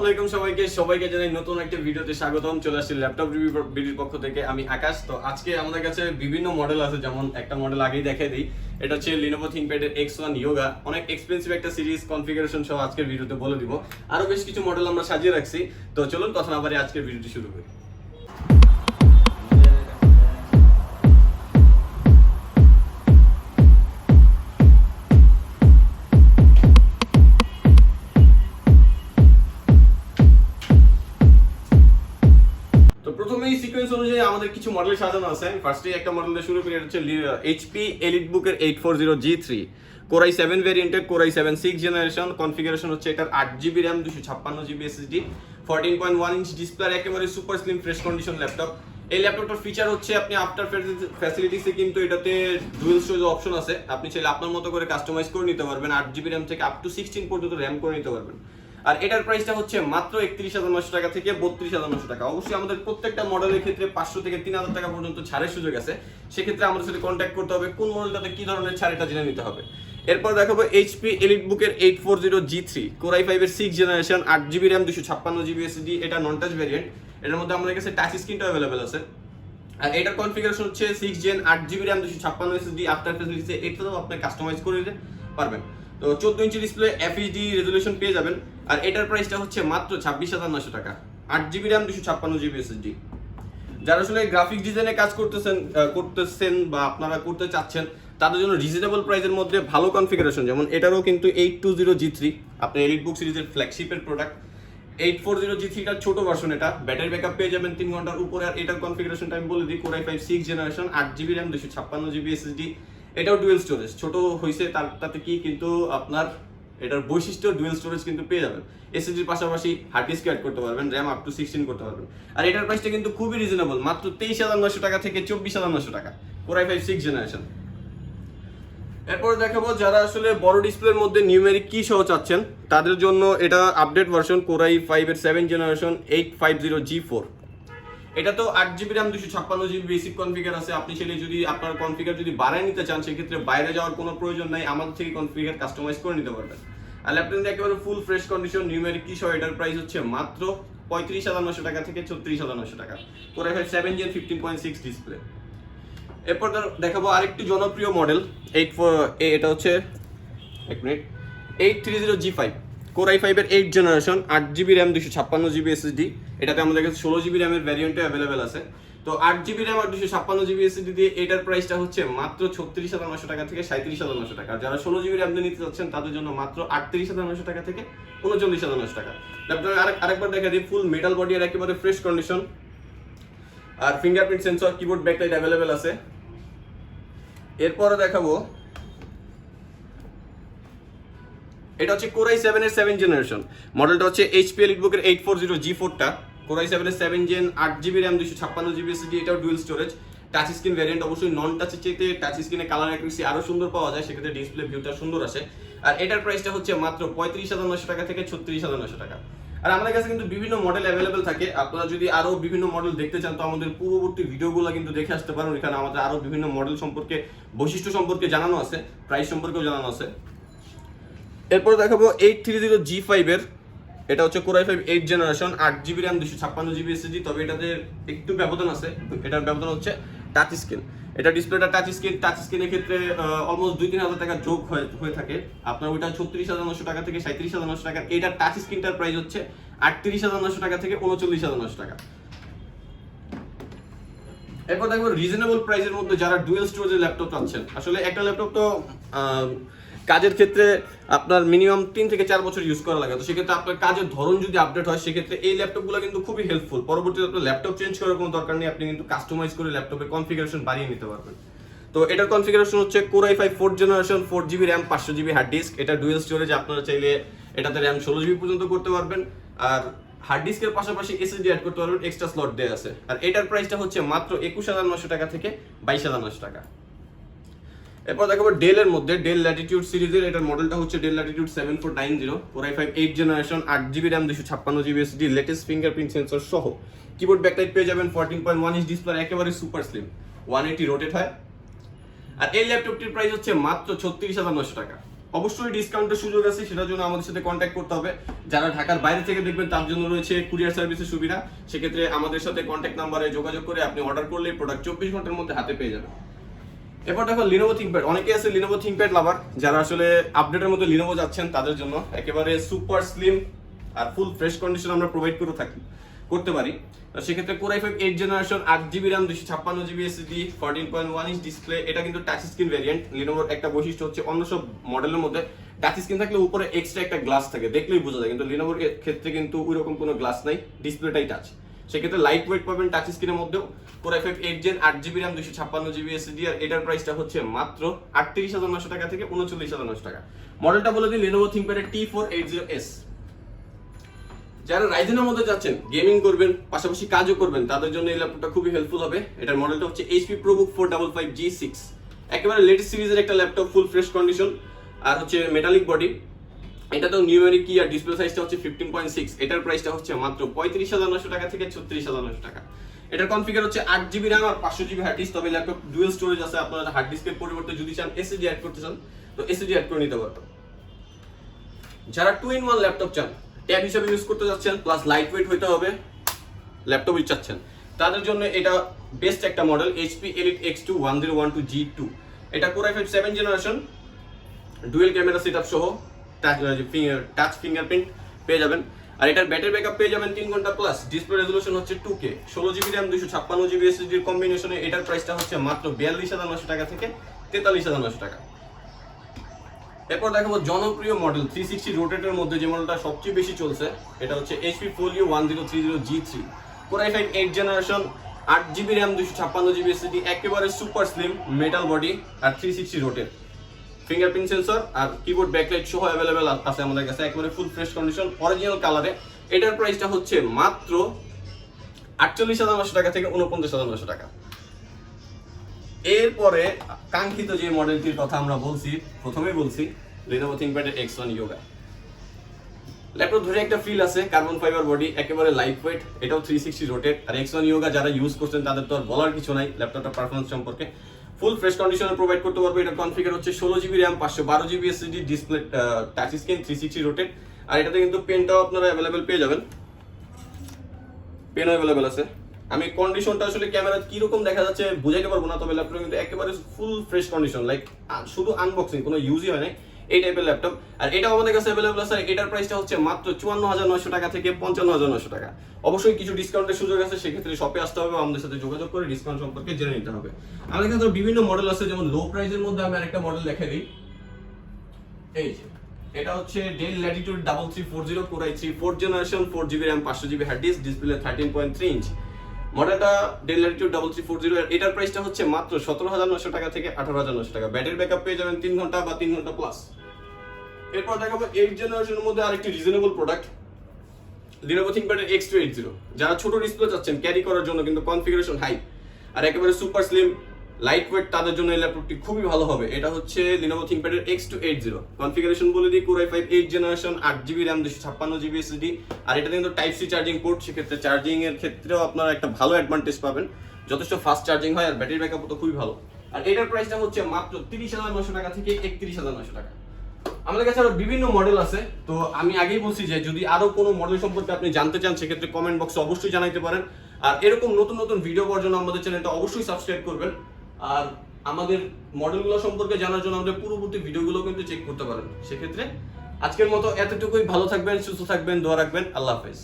আসসালামু আলাইকুম সবাইকে জানাই নতুন একটা ভিডিওতে স্বাগতম। চলে আসছি ল্যাপটপ রিভিউ ভিডিওর পক্ষ থেকে। আমি আকাশ। তো আজকে আমাদের কাছে বিভিন্ন মডেল আছে, যেমন একটা মডেল আগেই দেখাই দিই। এটা হচ্ছে Lenovo ThinkPad এর X1 Yoga, অনেক এক্সপেন্সিভ একটা সিরিজ, কনফিগারেশন সহ আজকের ভিডিওতে বলে দিব। আরো বেশ কিছু মডেল আমরা সাজিয়ে রাখছি। তো চলুন কথা না বাড়িয়ে আজকের ভিডিওটি শুরু করি। সিকোয়েন্স অনুযায়ী আমাদের কিছু মডেল সাজানো আছে। ফার্স্টে একটা মডেল দিয়ে শুরু করি। এটা হচ্ছে HP EliteBook এর 840G3 Core i7 ভেরিয়েন্টের, Core i7 6th generation. Configuration হচ্ছে এটার 8GB RAM 256GB SSD, 14.1 inch display, একেবারে super slim fresh condition laptop. এই ল্যাপটপটার ফিচার হচ্ছে আপনি আফটার ফ্যাসিলিটিসে কিন্তু এটাতে ডুয়াল স্টোরেজ অপশন আছে। আপনি চাইলে আপনার মতো করে কাস্টমাইজ করে নিতে পারবেন। 8GB RAM থেকে আপ টু 16 পর্যন্ত RAM করে নিতে পারবেন। আর এটার প্রাইসটা হচ্ছে মাত্র 31,900 টাকা থেকে 32,900 টাকা। অবশ্যই আমাদের প্রত্যেকটা মডেলের ক্ষেত্রে 500 থেকে 3,000 টাকা পর্যন্ত ছাড়ের সুযোগ আছে। সেক্ষেত্রে আমাদের সাথে কন্ট্যাক্ট করতে হবে, কোন মডেলটাতে কি ধরনের ছাড় এটা জেনে নিতে হবে। এরপর দেখাবো HP EliteBook এর 840G3 Core i5 এর 6th generation, 8GB RAM 256GB SSD। এটা নন টাচ ভেরিয়েন্ট। এটার মধ্যে আমাদের কাছে টাচ স্ক্রিনটাও অ্যাভেলেবেল আছে। আর এটার কনফিগারেশন হচ্ছে 6 Gen 8GB RAM 256 SSD। After ফ্যাসিলিটিসে এটাও আপনি কাস্টমাইজ করে নিতে পারবেন। তো 14 ইঞ্চি ডিসপ্লে, FHD রেজোলিউশন পেয়ে যাবেন। আর এটার প্রাইসটা হচ্ছে মাত্র 26,900 টাকা, 8GB RAM 256GB SSD। যারা আসলে গ্রাফিক ডিজাইনে কাজ করতেছেন বা আপনারা করতে চাচ্ছেন, তাদের জন্য রিজনেবল প্রাইসের মধ্যে ভালো কনফিগারেশন, যেমন এটারও কিন্তু 820G3 আপনার EliteBook সিরিজের ফ্ল্যাগশিপের প্রোডাক্ট। 840G3 টার ছোট ভার্সন, এটা ব্যাটারি ব্যাকআপ পেয়ে যাবেন 3 ঘন্টার উপরে। আর এটার কনফিগারেশনটা আমি বলে দিই, Core i5 6th generation, 8GB RAM 256GB SSD। এটাও ডুয়াল স্টোরেজ। ছোট হইছে তাতে কি, কিন্তু আপনার এটার বৈশিষ্ট্য ডুয়াল স্টোরেজ কিন্তু পেয়ে যাবেন। এসএসডির পাশাপাশি হার্ড ডিস্ক অ্যাড করতে পারবেন, RAM আপ টু 16 করতে পারবেন। আর এটার প্রাইসটা কিন্তু খুবই রিজনেবল, মাত্র 23,900 টাকা থেকে 24,900 টাকা, Core i5 6th জেনারেশন। এরপর দেখাবো যারা আসলে বড় ডিসপ্লের মধ্যে নিউমেরিক কি সহ চাচ্ছেন, তাদের জন্য এটা আপডেট ভার্সন Core i5 এর 7th জেনারেশন 850G4। এটা তো 8GB RAM 256GB basic configure আছে। আপনি চাইলে যদি আপনার কনফিগার যদি বাড়ায় নিতে চান, সেক্ষেত্রে বাইরে যাওয়ার কোনো প্রয়োজন নাই, আমাদের থেকে কনফিগার কাস্টমাইজ করে নিতে পারবেন। আর ল্যাপটপটা একেবারে ফুল ফ্রেশ কন্ডিশন, নিউমেরিক কি সহ এটার প্রাইস হচ্ছে মাত্র 35,900 টাকা থেকে 36,900 টাকা, Core i5 7 Gen 15.6 ডিসপ্লে। এরপর দেখাবো আরেকটি জনপ্রিয় মডেল, এটা হচ্ছে 830G5 Core i5 এর 8th generation, 8GB RAM 256GB SSD। এটাতে আমাদের কাছে 16GB RAM এর ভ্যারিয়েন্টে অ্যাভেলেবেল আছে। তো 8GB RAM আর 256GB SSD দিয়ে এটার প্রাইসটা হচ্ছে মাত্র 36,900 টাকা থেকে 37,900 টাকা। যারা 16GB RAM দিয়ে নিতে চাচ্ছেন, তাদের জন্য মাত্র 38,900 টাকা থেকে 39,900 টাকা। ল্যাপটপে আরেকবার দেখা দিই, ফুল মেটাল বডি আর একেবারে ফ্রেশ কন্ডিশন। আর fingerprint sensor, keyboard backlight available আছে। এরপরে দেখাবো এটা হচ্ছে Core i7 এর 7th জেনারেশন, মডেলটা হচ্ছে HP EliteBook এর 840G4 টা, Core i7 এর 7 Gen 8GB RAM 256GB SSD। এটাও dual storage, touch screen variant. অবশ্যই নন টাচের চাইতে টাচ স্ক্রিনে কালার অ্যাকুরেসি আরো সুন্দর পাওয়া যায়, সেক্ষেত্রে ডিসপ্লে ভিউটা সুন্দর আসে। আর এটার প্রাইসটা হচ্ছে মাত্র 35,900 টাকা থেকে 36,900 টাকা। আর আমাদের কাছে কিন্তু বিভিন্ন মডেল অ্যাভেলেবেল থাকে। আপনারা যদি আরো বিভিন্ন মডেল দেখতে চান, তো আমাদের পূর্ববর্তী ভিডিওগুলো কিন্তু দেখে আসতে পারেন। এখানে আমাদের আরো বিভিন্ন মডেল সম্পর্কে, বৈশিষ্ট্য সম্পর্কে জানানো আছে, প্রাইস সম্পর্কেও জানানো আছে। এরপর দেখাবো 830G5 এর, এটা হচ্ছে Core i5 8th generation, 8GB RAM 256GB SSD। তবে এটাতে একটু ব্যবধান আছে, এটার ব্যবধান হচ্ছে টাচ স্ক্রিন। এটা ডিসপ্লেটা টাচ স্ক্রিনের ক্ষেত্রে অলমোস্ট 2-3 হাজার টাকা যোগ হয়ে থাকে। আপনার ওইটা 36,900 টাকা থেকে 37,900 টাকা। এটার টাচ স্ক্রিনটার প্রাইস হচ্ছে 38,900 টাকা থেকে 39,900 টাকা। এরপর দেখবো রিজনেবল প্রাইসের মধ্যে যারা ডুয়াল স্টোরেজের ল্যাপটপ চাচ্ছেন। আসলে একটা ল্যাপটপ তো কাজের ক্ষেত্রে আপনার মিনিমাম 3 থেকে 4 বছর ইউজ করা লাগে। তো সেক্ষেত্রে আপনার কাজের ধরন যদি আপডেট হয়, সেক্ষেত্রে এই ল্যাপটপগুলো কিন্তু খুবই হেল্পফুল। পরবর্তীতে আপনার ল্যাপটপ চেঞ্জ করার কোনো দরকার নেই, আপনি কিন্তু কাস্টমাইজ করে ল্যাপটপের কনফিগারেশন বাড়িয়ে নিতে পারবেন। তো এটার কনফিগারেশন হচ্ছে Core i5 4th generation, 4GB RAM 500GB hard disk. এটা ডুয়াল স্টোরেজ, আপনারা চাইলে এটাতে RAM 16GB পর্যন্ত করতে পারবেন। আর হার্ড ডিস্কের পাশাপাশি SSD অ্যাড করতে পারবেন, এক্সট্রা স্লট দেয়া আছে। আর এটার প্রাইসটা হচ্ছে মাত্র 21,900 টাকা থেকে 22,900 টাকা। এরপর দেখাবো ডেলের মধ্যে ডেল ল্যাটিটিউড সিরিজের, এটার মডেলটা হচ্ছে del Latitude 7490 Core i5 8th generation, 8GB RAM 256GB SSD, latest fingerprint sensor সহ। কিবোর্ড ব্যাকলাইট পেয়ে যাবেন, 14.1 ইঞ্চ ডিসপ্লে, একেবারে সুপার স্লিম, 180 রোটেট হয়। আর এই ল্যাপটপটির প্রাইস হচ্ছে মাত্র 36,900 টাকা। অবশ্যই ডিসকাউন্টের সুযোগ আছে, সেটার জন্য আমাদের সাথে কন্ট্যাক্ট করতে হবে। যারা ঢাকার বাইরে থেকে দেখবেন তার জন্য রয়েছে কুরিয়ার সার্ভিসের সুবিধা। সেক্ষেত্রে আমাদের সাথে কন্ট্যাক্ট নাম্বারে যোগাযোগ করে আপনি অর্ডার করলে প্রোডাক্ট 24 ঘন্টার মধ্যে হাতে পেয়ে যাবেন। এরপর দেখো লিনোভো থিংকপ্যাড। অনেকে আছে লিনোভো থিংকপ্যাড লাভার, যারা আসলে আপডেটের মধ্যে লিনোভো যাচ্ছেন তাদের জন্য একেবারে সুপার স্লিম আর ফুল ফ্রেশ কন্ডিশন আমরা প্রোভাইড করতে পারি। সেক্ষেত্রে Core i5 8 generation 8GB RAM 256GB SSD 14.1 inch display. এটা কিন্তু টাচ স্ক্রিন ভেরিয়েন্ট। লিনোভোর একটা বৈশিষ্ট্য হচ্ছে অন্য সব মডেলের মধ্যে টাচ স্ক্রিন থাকলে উপরে এক্সট্রা একটা গ্লাস থাকে, দেখলেই বোঝা যায়, কিন্তু লিনোভোর ক্ষেত্রে কিন্তু ওইরকম কোনো গ্লাস নাই, ডিসপ্লেটাই টাচ। সেক্ষেত্রে লাইট ওয়েট পাবেন টাচ স্ক্রিনের মধ্যেও। Core i5 8 Gen 8GB RAM 256GB SSD আর এটার প্রাইসটা হচ্ছে মাত্র 38,900 টাকা থেকে 39,900 টাকা। মডেলটা বলে দিই লিনোভো থিংকপ্যাডের T480S। যারা রাইজেনের মধ্যে যাচ্ছেন, গেমিং করবেন পাশাপাশি কাজও করবেন, তাদের জন্য এই ল্যাপটপটা খুবই হেল্পফুল হবে। এটার মডেলটা হচ্ছে HP ProBook 455G6, একেবারে লেটেস্ট সিরিজের একটা ল্যাপটপ, ফুল ফ্রেশ কন্ডিশন আর হচ্ছে মেটালিক বডি। এটা তো নিউমেরিক কি আর ডিসপ্লে সাইজটা হচ্ছে 15.6। এটার প্রাইসটা হচ্ছে মাত্র 35,900 টাকা থেকে 36,900 টাকা। এটার কনফিগার হচ্ছে 8GB RAM আর 500GB হার্ড ডিস্ক। তবে ল্যাপটপ ডুয়াল স্টোরেজ আছে, আপনারা হার্ড ডিস্কের পরিবর্তে যদি চান SSD অ্যাড করতে চান তো SSD অ্যাড করে নিতে পারবেন। যারা 2-in-1 ল্যাপটপ চান, ট্যাব হিসেবে ইউজ করতে যাচ্ছেন প্লাস লাইট ওয়েট হইতে হবে ল্যাপটপ চাচ্ছেন, তাদের জন্য এটা বেস্ট একটা model HP Elite X2 1012G2। এটা Core i5 7 generation, dual camera setup সহ টাচ ফিঙ্গারপ্রিন্ট পেয়ে যাবেন। আর এটার ব্যাটারি ব্যাকআপ পেয়ে যাবেন 3 ঘন্টা প্লাস। ডিসপ্লে রেজোলিউশন হচ্ছে 2K, 16GB RAM 256GB SSD এর কম্বিনেশনে এটার প্রাইসটা হচ্ছে মাত্র 42,900 টাকা থেকে 43,900 টাকা। এরপর দেখাবো জনপ্রিয় মডেল 360 রোটেটের মধ্যে যে মডেলটা সবচেয়ে বেশি চলছে, এটা হচ্ছে HP Folio 1030G3। Core i5 8 generation 8GB RAM 256GB SSD, একেবারে সুপার স্লিম মেটাল বডি আর 360 রোটেট, ফিঙ্গারপ্রিন্ট সেন্সর আর কিবোর্ড ব্যাকলাইট সহ অ্যাভেলেবেল আছে আমাদের কাছে, একেবারে ফুল ফ্রেশ কন্ডিশন অরিজিনাল কালারে। এটার প্রাইসটা হচ্ছে মাত্র 48,900 টাকা থেকে 49,900 টাকা। এরপরে কাঙ্ক্ষিত যে মডেলটির কথা আমরা প্রথমেই বলছি লিনোভো থিংকপ্যাডের X1 Yoga। ল্যাপটপ ধরে একটা ফিল আছে, কার্বন ফাইবার বডি, একেবারে লাইট ওয়েট, এটাও 360 রোটেট। আর X1 Yoga যারা ইউজ করছেন তাদের তো আর বলার কিছু নাই ল্যাপটপটার পারফরম্যান্স সম্পর্কে। ফুল ফ্রেশ কন্ডিশনে প্রোভাইড করতে পারবে। এটা কনফিগার হচ্ছে 16GB RAM 512GB SSD, display touch screen 360 rotate. আর এটাতে কিন্তু পেনটাও আপনারা অ্যাভেলেবেল পেয়ে যাবেন, পেনও অ্যাভেলেবেল আছে। আমি কন্ডিশনটা আসলে ক্যামেরা কিরকম দেখা যাচ্ছে বুঝাইতে পারবো না, তবে ল্যাপটপ কিন্তু একেবারে ফুল ফ্রেশ কন্ডিশন, লাইক শুধু আনবক্সিং, কোনো ইউজই হয় নাই এই টাইপের ল্যাপটপ। আর এটাও আমাদের কাছে অ্যাভেলেবল আছে। এটার প্রাইসটা হচ্ছে মাত্র 54,900 টাকা থেকে 55,900 টাকা। অবশ্যই কিছু ডিসকাউন্টের সুযোগ আছে, সেক্ষেত্রে শপে আসতে হবে, আমাদের সাথে যোগাযোগ করে ডিসকাউন্ট সম্পর্কে জেনে নিতে হবে। আমাদের কাছে বিভিন্ন মডেল আছে, যেমন লো প্রাইসের মধ্যে আমি আরেকটা মডেল দেখাই দিই। এই যে এটা হচ্ছে Dell Latitude 3340 Core i3 4th generation 4GB RAM 500GB hard disk, display 13.3 inch. মডেলটা Dell Latitude 3340 এর এটার প্রাইসটা হচ্ছে মাত্র 17,900 টাকা থেকে 18,900 টাকা। ব্যাটারি ব্যাকআপ পেয়ে যাবেন 3 ঘন্টা বা 3 ঘন্টা প্লাস। এরপর দেখাবো 8 জেনারেশনের মধ্যে আরেকটি রিজনেবল প্রোডাক্ট লিনোভো থিংকপ্যাডের X280। যারা ছোট ডিসপ্লে চাচ্ছেন ক্যারি করার জন্য কিন্তু কনফিগারেশন হাই আর একেবারে সুপার স্লিম লাইট ওয়েট, তাদের জন্য এই ল্যাপটপটি খুবই ভালো হবে। এটা হচ্ছে লিনোভো থিংকপ্যাডের X280। কনফিগারেশন বলে দিই Core i5 8 generation 8GB RAM 256GB SSD। আর এটা কিন্তু টাইপ সি চার্জিং পোর্ট, সেক্ষেত্রে চার্জিং এর ক্ষেত্রেও আপনারা একটা ভালো অ্যাডভান্টেজ পাবেন, যথেষ্ট ফাস্ট চার্জিং হয় আর ব্যাটারি ব্যাকআপও তো খুবই ভালো। আর এটার প্রাইসটা হচ্ছে মাত্র 30,900 টাকা থেকে 31,900 টাকা। আমাদের কাছে আরো বিভিন্ন মডেল আছে, তো আমি আগেই বলছি যে যদি আরো কোনো মডেল সম্পর্কে আপনি জানতে চান সেক্ষেত্রে কমেন্ট বক্সে অবশ্যই জানাইতে পারেন। আর এরকম নতুন নতুন ভিডিও পাওয়ার জন্য আমাদের চ্যানেলটা অবশ্যই সাবস্ক্রাইব করবেন। আর আমাদের মডেলগুলো সম্পর্কে জানার জন্য আমাদের পূর্ববর্তী ভিডিওগুলো কিন্তু চেক করতে পারেন। সেক্ষেত্রে আজকের মতো এতটুকুই। ভালো থাকবেন, সুস্থ থাকবেন, দোয়া রাখবেন। আল্লাহ হাফেজ।